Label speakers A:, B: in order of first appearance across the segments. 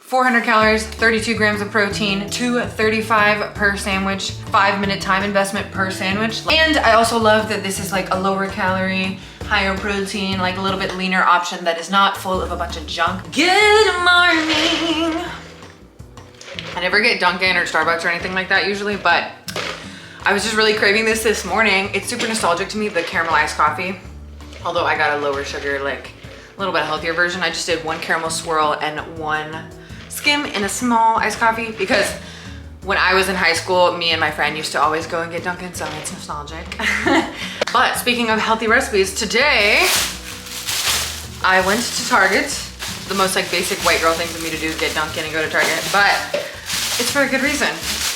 A: 400 calories, 32 grams of protein, $2.35 per sandwich, 5-minute time investment per sandwich. And I also love that this is like a lower calorie, higher protein, like a little bit leaner option that is not full of a bunch of junk. Good morning. I never get Dunkin' or Starbucks or anything like that usually, but I was just really craving this morning. It's super nostalgic to me, the caramelized coffee. Although I got a lower sugar, like a little bit healthier version. I just did 1 caramel swirl and 1 skim in a small iced coffee because when I was in high school, me and my friend used to always go and get Dunkin', so it's nostalgic. But speaking of healthy recipes, today I went to Target. The most like basic white girl thing for me to do is get Dunkin' and go to Target, but it's for a good reason.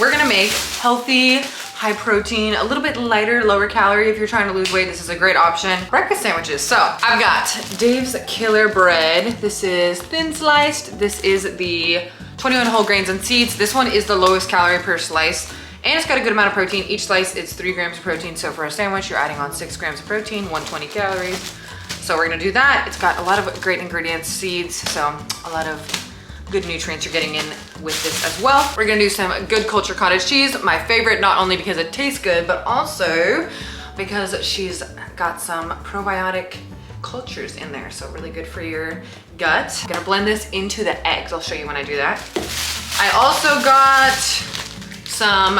A: We're gonna make healthy, high protein, a little bit lighter, lower calorie if you're trying to lose weight. This is a great option. Breakfast sandwiches. So I've got Dave's Killer Bread. This is thin sliced. This is the 21 whole grains and seeds. This one is the lowest calorie per slice, and it's got a good amount of protein. Each slice is 3 grams of protein. So for a sandwich, you're adding on 6 grams of protein, 120 calories. So we're gonna do that. It's got a lot of great ingredients, seeds, so a lot of good nutrients you're getting in with this as well. We're gonna do some good culture cottage cheese, my favorite, not only because it tastes good, but also because she's got some probiotic cultures in there, so really good for your gut. I'm gonna blend this into the eggs. I'll show you when I do that. I also got some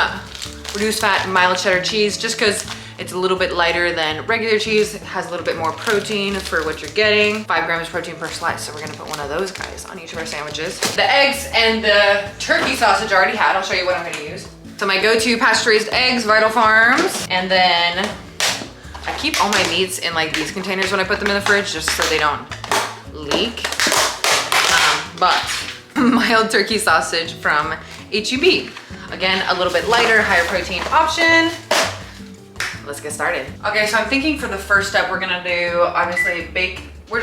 A: reduced fat mild cheddar cheese, just because it's a little bit lighter than regular cheese. It has a little bit more protein for what you're getting. 5 grams of protein per slice. So we're gonna put one of those guys on each of our sandwiches. The eggs and the turkey sausage I already had. I'll show you what I'm gonna use. So my go-to pasture-raised eggs, Vital Farms. And then I keep all my meats in like these containers when I put them in the fridge, just so they don't leak. But mild turkey sausage from HEB. Again, a little bit lighter, higher protein option. Let's get started. Okay, so I'm thinking for the first step, we're gonna do, obviously,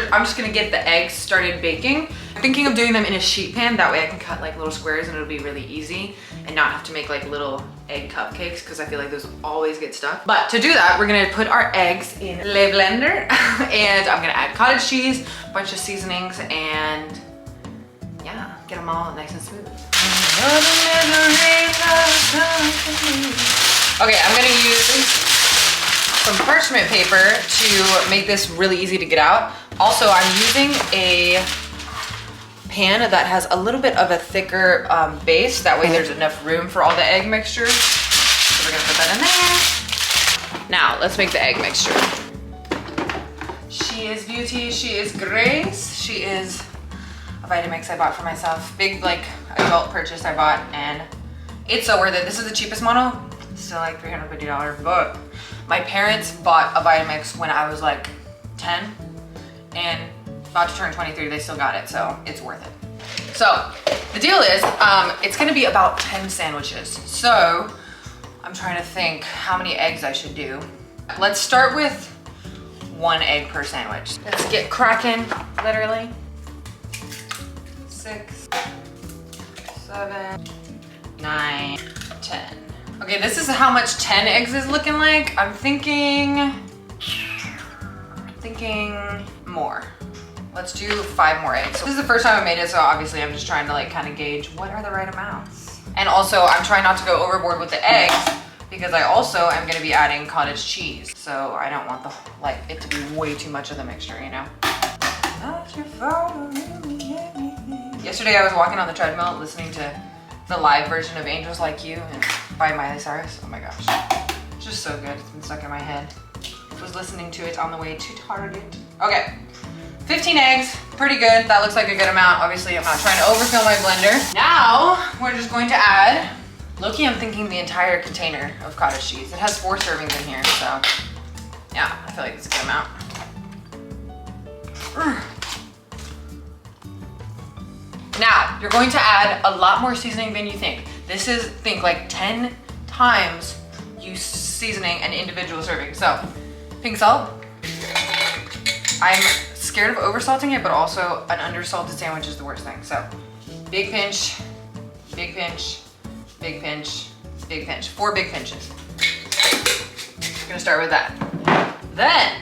A: I'm just gonna get the eggs started baking. I'm thinking of doing them in a sheet pan. That way I can cut like little squares and it'll be really easy and not have to make like little egg cupcakes because I feel like those always get stuck. But to do that, we're gonna put our eggs in Le Blender and I'm gonna add cottage cheese, a bunch of seasonings, and yeah, get them all nice and smooth. Okay, I'm gonna use some parchment paper to make this really easy to get out. Also, I'm using a pan that has a little bit of a thicker base. That way there's enough room for all the egg mixture. So we're gonna put that in there. Now, let's make the egg mixture. She is beauty, she is grace. She is a Vitamix I bought for myself. Big like adult purchase I bought, and it's so worth it. This is the cheapest model. Still like $350, but my parents bought a Vitamix when I was like 10 and about to turn 23. They still got it, so it's worth it. So the deal is, it's gonna be about 10 sandwiches. So I'm trying to think how many eggs I should do. Let's start with 1 egg per sandwich. Let's get cracking, literally. 6, 7, 9, 10. Okay, this is how much 10 eggs is looking like. I'm thinking more. Let's do 5 more eggs. So this is the first time I made it, so obviously I'm just trying to like kind of gauge what are the right amounts. And also I'm trying not to go overboard with the eggs because I also am gonna be adding cottage cheese. So I don't want it to be way too much of the mixture, you know? Yesterday I was walking on the treadmill listening to the live version of Angels Like You and by Miley Cyrus. Oh my gosh, it's just so good. It's been stuck in my head. I was listening to it on the way to Target. Okay, 15 eggs, pretty good. That looks like a good amount. Obviously, I'm not trying to overfill my blender. Now, we're just going to add, low-key, I'm thinking the entire container of cottage cheese. It has 4 servings in here, so yeah, I feel like it's a good amount. Now, you're going to add a lot more seasoning than you think. This is, think like 10 times you seasoning an individual serving. So, pink salt. I'm scared of oversalting it, but also an undersalted sandwich is the worst thing. So, big pinch, big pinch, big pinch, big pinch. 4 big pinches. I'm gonna start with that. Then,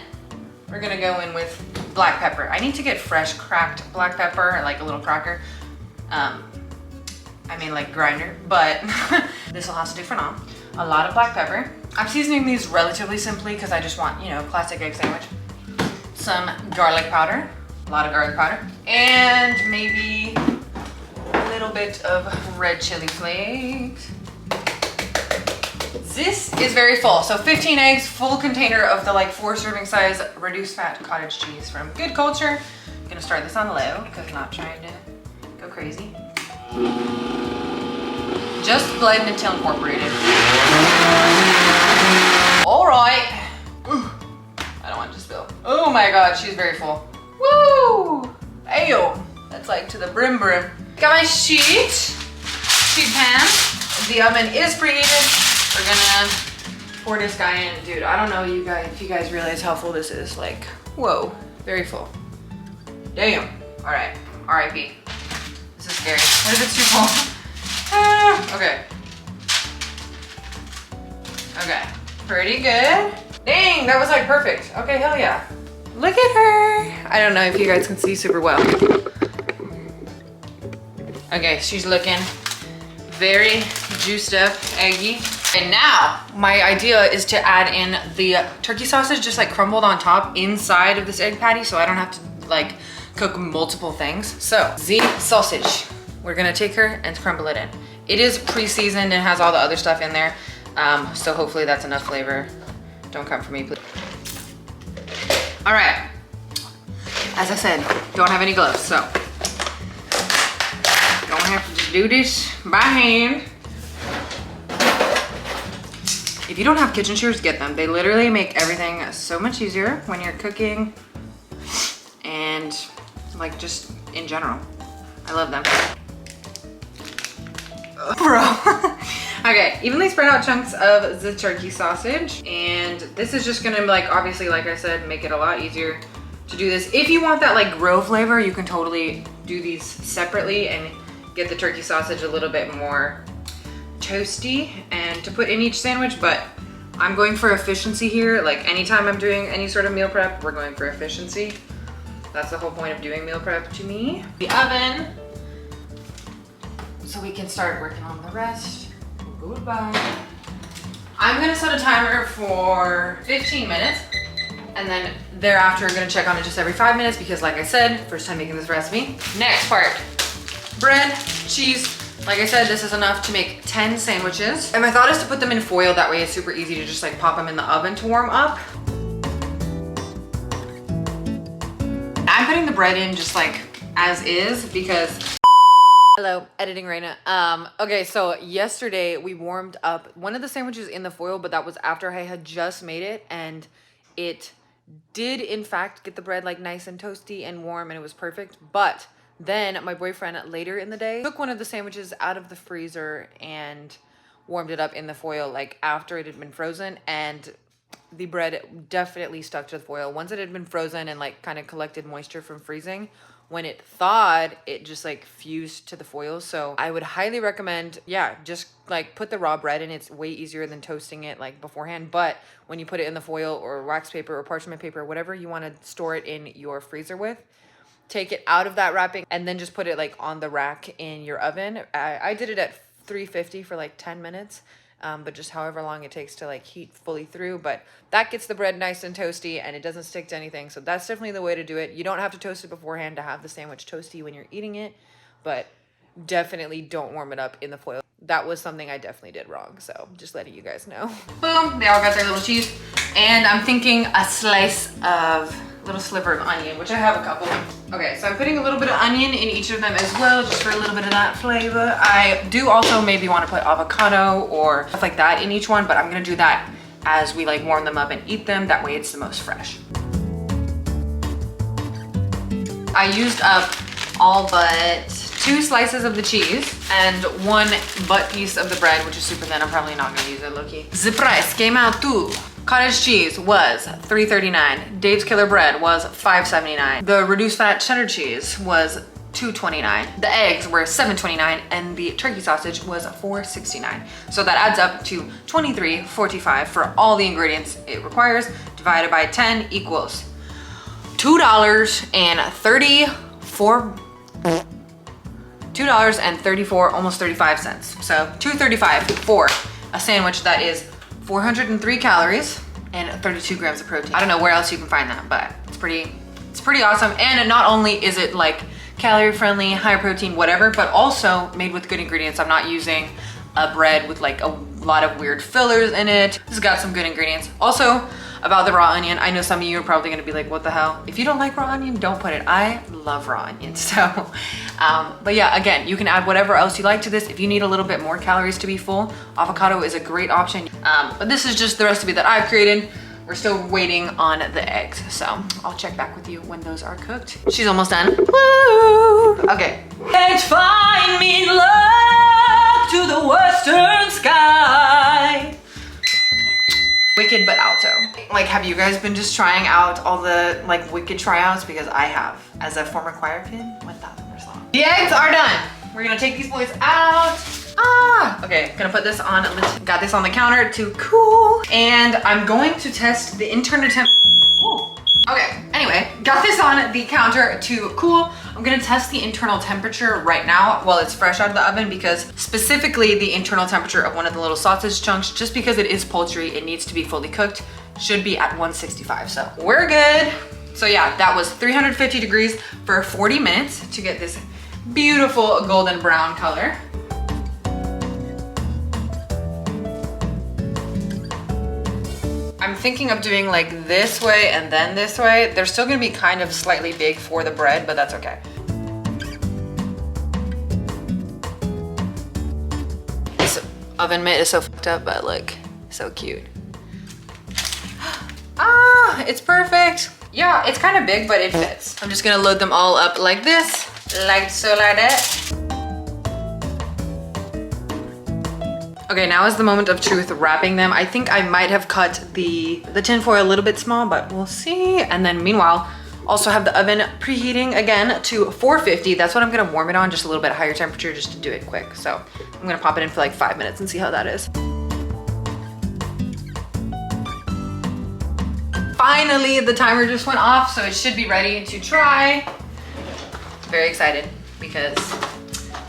A: we're gonna go in with black pepper. I need to get fresh cracked black pepper, like a little cracker. I mean like grinder, but this will have to do for now. A lot of black pepper. I'm seasoning these relatively simply because I just want, you know, classic egg sandwich. Some garlic powder, a lot of garlic powder, and maybe a little bit of red chili flakes. This is very full. So 15 eggs, full container of the like 4 serving size reduced fat cottage cheese from Good Culture. I'm gonna start this on low because I'm not trying to go crazy. Just blend until incorporated. All right. I don't want it to spill. Oh my God, she's very full. Woo! Ayo, that's like to the brim brim. Got my sheet pan. The oven is preheated. We're gonna pour this guy in. Dude, I don't know if you guys realize how full this is. Like, whoa, very full. Damn. All right, RIP. This is scary. What if it's too full? Okay. Okay, pretty good. Dang, that was like perfect. Okay, hell yeah. Look at her. I don't know if you guys can see super well. Okay, she's looking very juiced up, eggy. And now my idea is to add in the turkey sausage just like crumbled on top inside of this egg patty so I don't have to like cook multiple things. So the sausage, we're gonna take her and crumble it in. It is pre-seasoned and has all the other stuff in there. So hopefully that's enough flavor. Don't come for me, please. All right, as I said, don't have any gloves, so don't have to do this by hand. If you don't have kitchen shears, get them. They literally make everything so much easier when you're cooking and like just in general. I love them. Bro. Okay, evenly spread out chunks of the turkey sausage. And this is just gonna like, obviously, like I said, make it a lot easier to do this. If you want that like grill flavor, you can totally do these separately and get the turkey sausage a little bit more toasty and to put in each sandwich, but I'm going for efficiency here. Like anytime I'm doing any sort of meal prep, we're going for efficiency. That's the whole point of doing meal prep to me. The oven, so we can start working on the rest. Goodbye. I'm gonna set a timer for 15 minutes and then thereafter I'm gonna check on it just every 5 minutes because like I said, first time making this recipe. Next part, bread, cheese. Like I said, this is enough to make 10 sandwiches. And my thought is to put them in foil, that way it's super easy to just like pop them in the oven to warm up. I'm putting the bread in just like as is because hello, editing right now. Okay, so yesterday we warmed up one of the sandwiches in the foil, but that was after I had just made it, and it did in fact get the bread like nice and toasty and warm, and it was perfect. But then my boyfriend later in the day took one of the sandwiches out of the freezer and warmed it up in the foil like after it had been frozen, and the bread definitely stuck to the foil. Once it had been frozen and like kind of collected moisture from freezing, when it thawed, it just like fused to the foil. So I would highly recommend, yeah, just like put the raw bread in. It's way easier than toasting it like beforehand. But when you put it in the foil or wax paper or parchment paper, whatever you want to store it in your freezer with, take it out of that wrapping and then just put it like on the rack in your oven. I did it at 350 for like 10 minutes. But just however long it takes to like heat fully through, but that gets the bread nice and toasty and it doesn't stick to anything. So that's definitely the way to do it. You don't have to toast it beforehand to have the sandwich toasty when you're eating it, but definitely don't warm it up in the foil. That was something I definitely did wrong. So just letting you guys know. Boom, they all got their little cheese. And I'm thinking a slice of little sliver of onion, which I have a couple. Okay, so I'm putting a little bit of onion in each of them as well, just for a little bit of that flavor. I do also maybe want to put avocado or stuff like that in each one, but I'm gonna do that as we like warm them up and eat them. That way it's the most fresh. I used up all but 2 slices of the cheese and 1 butt piece of the bread, which is super thin. I'm probably not gonna use it, low-key. The price came out to cottage cheese was $3.39. Dave's Killer Bread was $5.79. The reduced fat cheddar cheese was $2.29. The eggs were $7.29 and the turkey sausage was $4.69. So that adds up to $23.45 for all the ingredients it requires, divided by 10 equals $2.34. $2.34, almost 35 cents. So $2.35 for a sandwich that is 403 calories and 32 grams of protein. I don't know where else you can find that, but it's pretty awesome. And not only is it like calorie friendly, high protein, whatever, but also made with good ingredients. I'm not using a bread with like a lot of weird fillers in it. This has got some good ingredients. Also, about the raw onion, I know some of you are probably gonna be like, what the hell? If you don't like raw onion, don't put it. I love raw onion, so. But yeah, again, you can add whatever else you like to this. If you need a little bit more calories to be full, avocado is a great option. But this is just the recipe that I've created. We're still waiting on the eggs, so I'll check back with you when those are cooked. She's almost done. Woo! Okay. Let's find me love to the western sky. Wicked but alto. Like, have you guys been just trying out all the like Wicked tryouts? Because I have, as a former choir kid, 1,000% long. The eggs are done. We're gonna take these boys out. Okay, gonna put this on, got this on the counter to cool. And I'm going to test the internal temp. Okay, anyway, got this on the counter to cool. I'm gonna test the internal temperature right now while it's fresh out of the oven, because specifically the internal temperature of one of the little sausage chunks, just because it is poultry, it needs to be fully cooked, should be at 165, so we're good. So yeah, that was 350 degrees for 40 minutes to get this beautiful golden brown color. I'm thinking of doing like this way and then this way. They're still gonna be kind of slightly big for the bread, but that's okay. This oven mitt is so fucked up, but look, so cute. It's perfect. Yeah, it's kind of big, but it fits. I'm just gonna load them all up like this, like so, like that. Okay, now is the moment of truth, wrapping them. I think I might have cut the tinfoil a little bit small, but we'll see. And then meanwhile, also have the oven preheating again to 450. That's what I'm gonna warm it on, just a little bit higher temperature just to do it quick. So I'm gonna pop it in for like 5 minutes and see how that is. Finally, the timer just went off, so it should be ready to try. Very excited because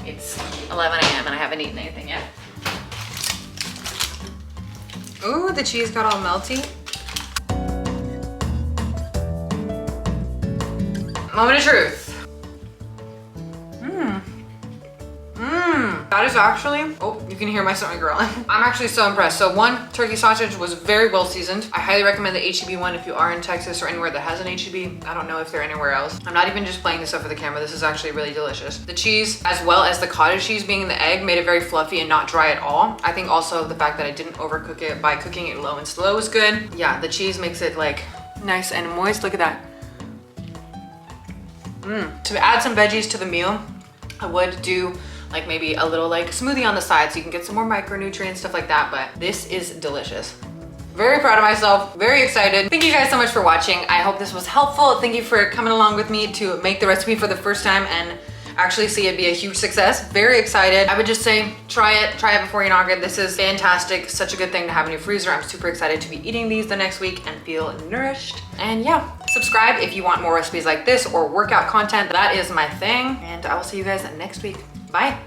A: it's 11 a.m. and I haven't eaten anything yet. Ooh, the cheese got all melty. Moment of truth. That is actually, oh, you can hear my stomach growling. I'm actually so impressed. So one, turkey sausage was very well seasoned. I highly recommend the HEB one if you are in Texas or anywhere that has an HEB. I don't know if they're anywhere else. I'm not even just playing this up for the camera. This is actually really delicious. The cheese, as well as the cottage cheese being in the egg, made it very fluffy and not dry at all. I think also the fact that I didn't overcook it by cooking it low and slow was good. Yeah, the cheese makes it like nice and moist. Look at that. To add some veggies to the meal, I would do like maybe a little like smoothie on the side so you can get some more micronutrients, stuff like that, but this is delicious. Very proud of myself, very excited. Thank you guys so much for watching. I hope this was helpful. Thank you for coming along with me to make the recipe for the first time and actually see it be a huge success. Very excited. I would just say, try it before you knock it. This is fantastic, such a good thing to have in your freezer. I'm super excited to be eating these the next week and feel nourished. And yeah, subscribe if you want more recipes like this or workout content. That is my thing. And I will see you guys next week. Bye.